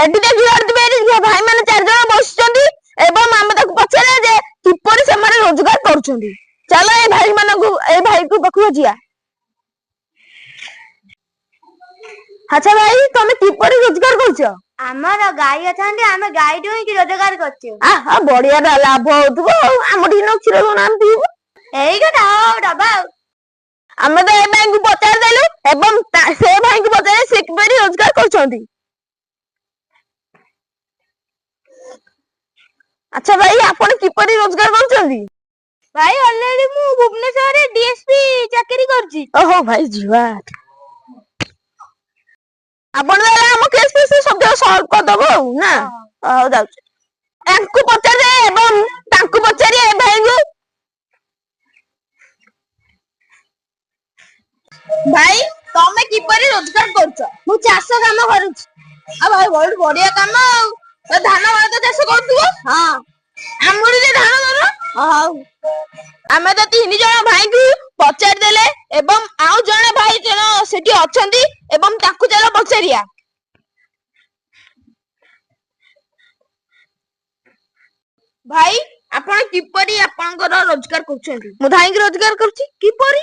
ଏଠି ଦେଖିପାରୁଥିବେ ଏଠି ଭାଇ ମାନେ 4 ଜଣ ବସିଛନ୍ତି ଏବଂ ଆମେ ତାକୁ ପଚାରିବା ଯେ କିପରି ସେମାନେ ରୋଜଗାର କରୁଛନ୍ତି। ଚାଲ ଏଇ ଭାଇକୁ ପାଖକୁ ଯିବା। ଆଚ୍ଛା ଭାଇ, ତମେ କିପରି ରୋଜଗାର କରୁଛ? ଆମର ଗାଈ ଅଛନ୍ତି, ଆମେ ଗାଈ ଦୁଇଁକି ରୋଜଗାର କରୁଛୁ। ବଢିଆ ଲାଭ ହଉଥିବ ଆଉ। ଆମ ଟିକେ କ୍ଷୀର ଦଉନାହାନ୍ତି ପିଇବୁ। ଏଇ ଗୋଟେ ଡବା ଆଉ। ଆମେ ତ ଏ ଭାଇଙ୍କୁ ପଚାରିଦେଲୁ ଏବଂ ସେ ଭାଇଙ୍କୁ ପଚାରି ସେ କିପରି ରୋଜଗାର କରୁଛନ୍ତି। ଆଚ୍ଛା ଭାଇ, ଆପଣ କିପରି ରୋଜଗାର କରୁଛନ୍ତି? ଭାଇ ଅଲରେଡି ମୁଁ ଭୁବନେଶ୍ୱରରେ ଡିଏସପି ଚାକିରି କରୁଛି। ଓହୋ ଭାଇ ଯିବା। ଆପଣ ଆମ କେସ୍ ସବୁ ସଲ୍ଭ କରିଦବ ଆଉ ନା? ହଉ ଯାଉଛି। ୟାଙ୍କୁ ପଚାରେ ଏବଂ ତାଙ୍କୁ ପଚାରିए ଏ ଭାଇଙ୍କୁ। ଭାଇ, ତମେ କିପରି ରୋଜଗାର କରୁଛ? ମୁଁ ଚାଷ କାମ କରୁଛି। ଭାଇ ବହୁତ ବଢିଆ କାମ ଆଉ। ଧାନ ତ ଚାଷ କରୁଥିବ? ହଁ। ଆମର ଧାନ ଦର। ହଉ। ଆମେ ତ 3 ଜଣ ଭାଇଙ୍କୁ ପଚାରିଦେଲେ ଏବଂ ଆଉ ଜଣେ ଭାଇ ସେଠି ଅଛନ୍ତି ଏବଂ ତାକୁ ଚାଲ ପଚାରିବା। ଭାଇ, ଆପଣ କିପରି ଆପଣଙ୍କର ରୋଜଗାର କରୁଛନ୍ତି? ମୁଁ ଧାଇଁକି ରୋଜଗାର କରୁଛି। କିପରି?